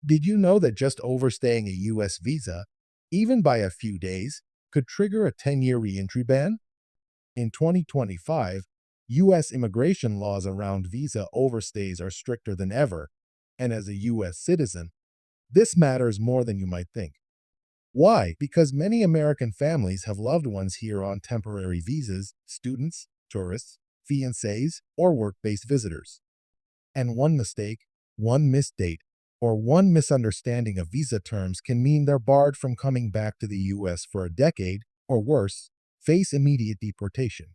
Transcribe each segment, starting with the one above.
Did you know that just overstaying a U.S. visa, even by a few days, could trigger a 10-year reentry ban? In 2025, U.S. immigration laws around visa overstays are stricter than ever, and as a U.S. citizen, this matters more than you might think. Why? Because many American families have loved ones here on temporary visas, students, tourists, fiancés, or work-based visitors. And one mistake, one missed date, or one misunderstanding of visa terms can mean they're barred from coming back to the U.S. for a decade, or worse, face immediate deportation.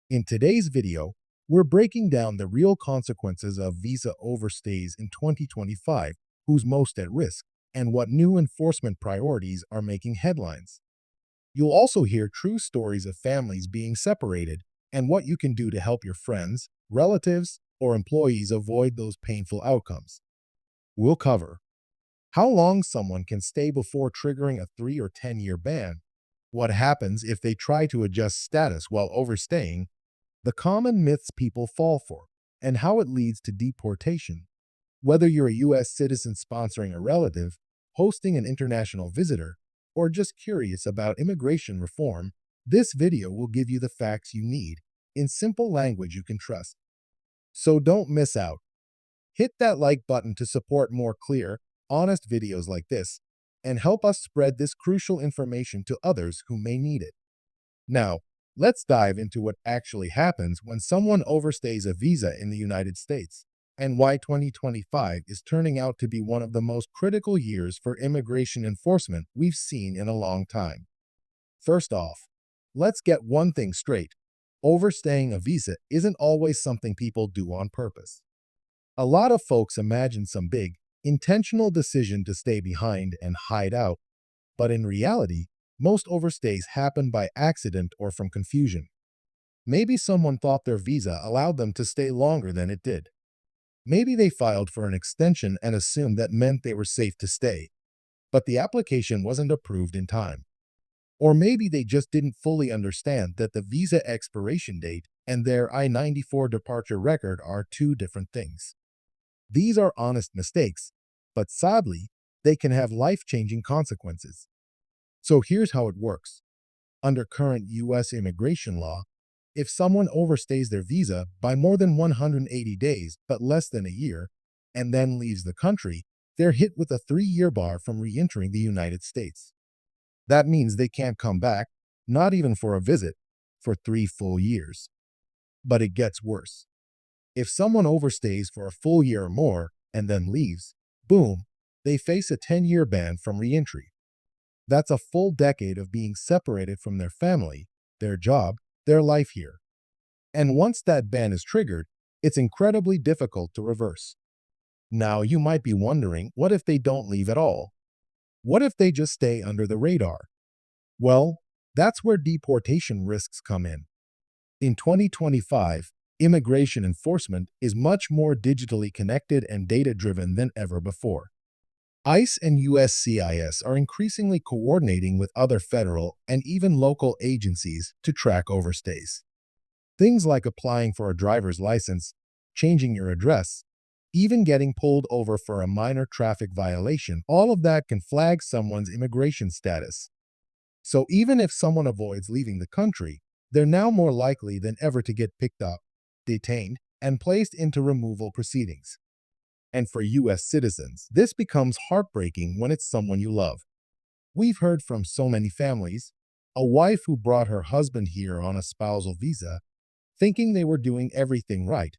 In today's video, we're breaking down the real consequences of visa overstays in 2025, who's most at risk, and what new enforcement priorities are making headlines. You'll also hear true stories of families being separated and what you can do to help your friends, relatives, or employees avoid those painful outcomes. We'll cover how long someone can stay before triggering a 3 or 10-year ban, what happens if they try to adjust status while overstaying, the common myths people fall for, and how it leads to deportation. Whether you're a U.S. citizen sponsoring a relative, hosting an international visitor, or just curious about immigration reform, this video will give you the facts you need in simple language you can trust. So don't miss out. Hit that like button to support more clear, honest videos like this, and help us spread this crucial information to others who may need it. Now, let's dive into what actually happens when someone overstays a visa in the United States, and why 2025 is turning out to be one of the most critical years for immigration enforcement we've seen in a long time. First off, let's get one thing straight. Overstaying a visa isn't always something people do on purpose. A lot of folks imagine some big, intentional decision to stay behind and hide out, but in reality, most overstays happen by accident or from confusion. Maybe someone thought their visa allowed them to stay longer than it did. Maybe they filed for an extension and assumed that meant they were safe to stay, but the application wasn't approved in time. Or maybe they just didn't fully understand that the visa expiration date and their I-94 departure record are two different things. These are honest mistakes, but sadly, they can have life-changing consequences. So here's how it works. Under current U.S. immigration law, if someone overstays their visa by more than 180 days but less than a year, and then leaves the country, they're hit with a 3-year bar from re-entering the United States. That means they can't come back, not even for a visit, for 3 full years. But it gets worse. If someone overstays for a full year or more and then leaves, boom, they face a 10-year ban from re-entry. That's a full decade of being separated from their family, their job, their life here. And once that ban is triggered, it's incredibly difficult to reverse. Now you might be wondering, what if they don't leave at all? What if they just stay under the radar? Well, that's where deportation risks come in. In 2025, immigration enforcement is much more digitally connected and data-driven than ever before. ICE and USCIS are increasingly coordinating with other federal and even local agencies to track overstays. Things like applying for a driver's license, changing your address, even getting pulled over for a minor traffic violation, all of that can flag someone's immigration status. So even if someone avoids leaving the country, they're now more likely than ever to get picked up, detained, and placed into removal proceedings. And for U.S. citizens, this becomes heartbreaking when it's someone you love. We've heard from so many families, a wife who brought her husband here on a spousal visa, thinking they were doing everything right,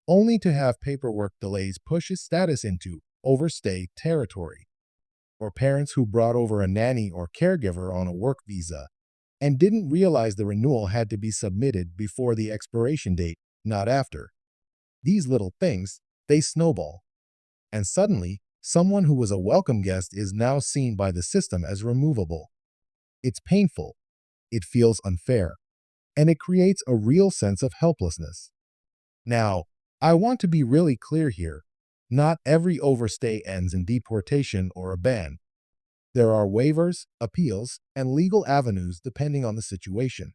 only to have paperwork delays push his status into overstay territory. Or parents who brought over a nanny or caregiver on a work visa and didn't realize the renewal had to be submitted before the expiration date, not after. These little things, they snowball. And suddenly, someone who was a welcome guest is now seen by the system as removable. It's painful, it feels unfair, and it creates a real sense of helplessness. Now, I want to be really clear here. Not every overstay ends in deportation or a ban. There are waivers, appeals, and legal avenues depending on the situation.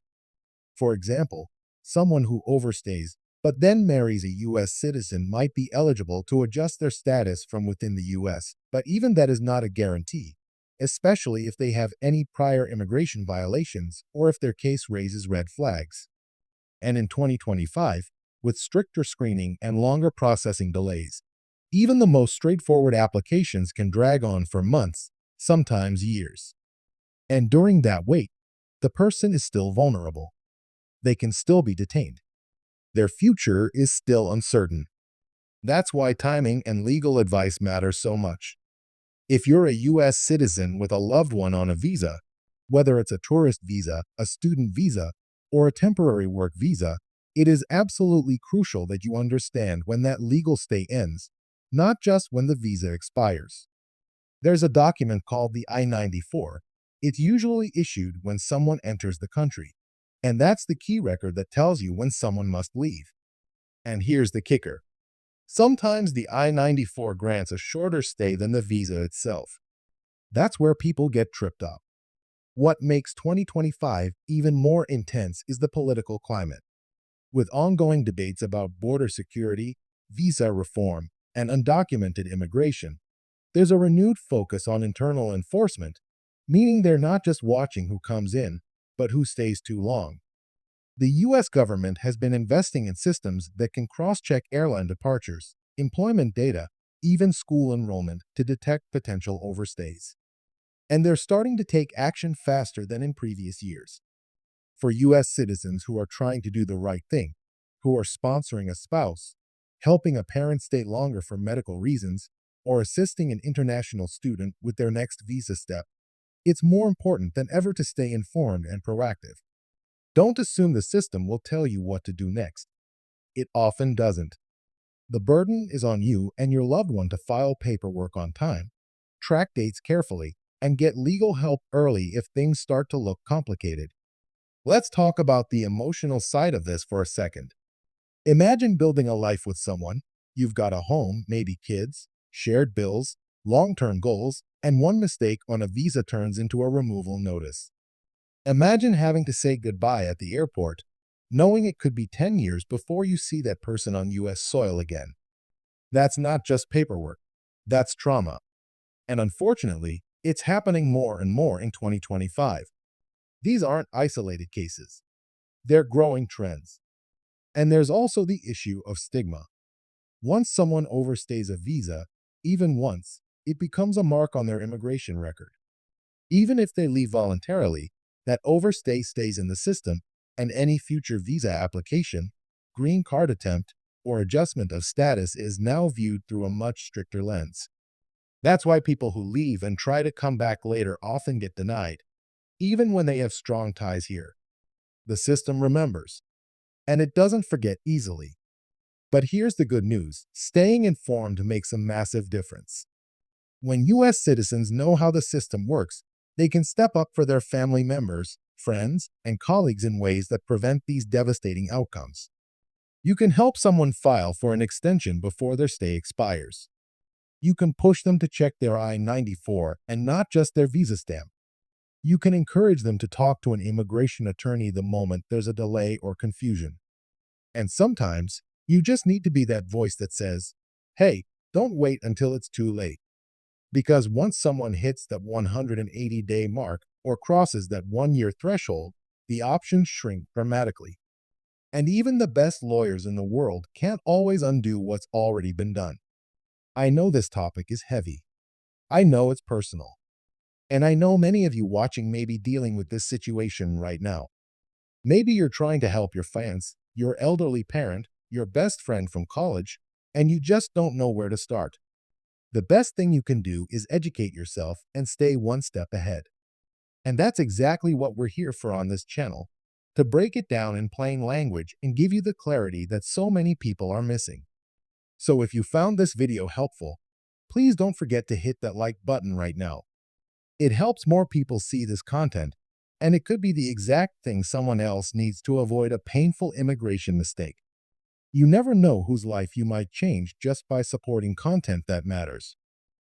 For example, someone who overstays but then marries a U.S. citizen might be eligible to adjust their status from within the U.S., but even that is not a guarantee, especially if they have any prior immigration violations or if their case raises red flags. And in 2025, with stricter screening and longer processing delays, even the most straightforward applications can drag on for months, sometimes years. And during that wait, the person is still vulnerable. They can still be detained. Their future is still uncertain. That's why timing and legal advice matter so much. If you're a U.S. citizen with a loved one on a visa, whether it's a tourist visa, a student visa, or a temporary work visa, it is absolutely crucial that you understand when that legal stay ends, not just when the visa expires. There's a document called the I-94. It's usually issued when someone enters the country, and that's the key record that tells you when someone must leave. And here's the kicker. Sometimes the I-94 grants a shorter stay than the visa itself. That's where people get tripped up. What makes 2025 even more intense is the political climate. With ongoing debates about border security, visa reform, and undocumented immigration, there's a renewed focus on internal enforcement, meaning they're not just watching who comes in, but who stays too long. The U.S. government has been investing in systems that can cross-check airline departures, employment data, even school enrollment to detect potential overstays. And they're starting to take action faster than in previous years. For U.S. citizens who are trying to do the right thing, who are sponsoring a spouse, helping a parent stay longer for medical reasons, or assisting an international student with their next visa step, it's more important than ever to stay informed and proactive. Don't assume the system will tell you what to do next. It often doesn't. The burden is on you and your loved one to file paperwork on time, track dates carefully, and get legal help early if things start to look complicated. Let's talk about the emotional side of this for a second. Imagine building a life with someone. You've got a home, maybe kids, shared bills, long-term goals, and one mistake on a visa turns into a removal notice. Imagine having to say goodbye at the airport, knowing it could be 10 years before you see that person on U.S. soil again. That's not just paperwork. That's trauma. And unfortunately, it's happening more and more in 2025. These aren't isolated cases. They're growing trends. And there's also the issue of stigma. Once someone overstays a visa, even once, it becomes a mark on their immigration record. Even if they leave voluntarily, that overstay stays in the system, and any future visa application, green card attempt, or adjustment of status is now viewed through a much stricter lens. That's why people who leave and try to come back later often get denied, even when they have strong ties here. The system remembers, and it doesn't forget easily. But here's the good news. Staying informed makes a massive difference. When U.S. citizens know how the system works, they can step up for their family members, friends, and colleagues in ways that prevent these devastating outcomes. You can help someone file for an extension before their stay expires. You can push them to check their I-94 and not just their visa stamp. You can encourage them to talk to an immigration attorney the moment there's a delay or confusion. And sometimes, you just need to be that voice that says, hey, don't wait until it's too late. Because once someone hits that 180-day mark or crosses that 1-year threshold, the options shrink dramatically. And even the best lawyers in the world can't always undo what's already been done. I know this topic is heavy. I know it's personal. And I know many of you watching may be dealing with this situation right now. Maybe you're trying to help your fans, your elderly parent, your best friend from college, and you just don't know where to start. The best thing you can do is educate yourself and stay one step ahead. And that's exactly what we're here for on this channel, to break it down in plain language and give you the clarity that so many people are missing. So if you found this video helpful, please don't forget to hit that like button right now. It helps more people see this content, and it could be the exact thing someone else needs to avoid a painful immigration mistake. You never know whose life you might change just by supporting content that matters.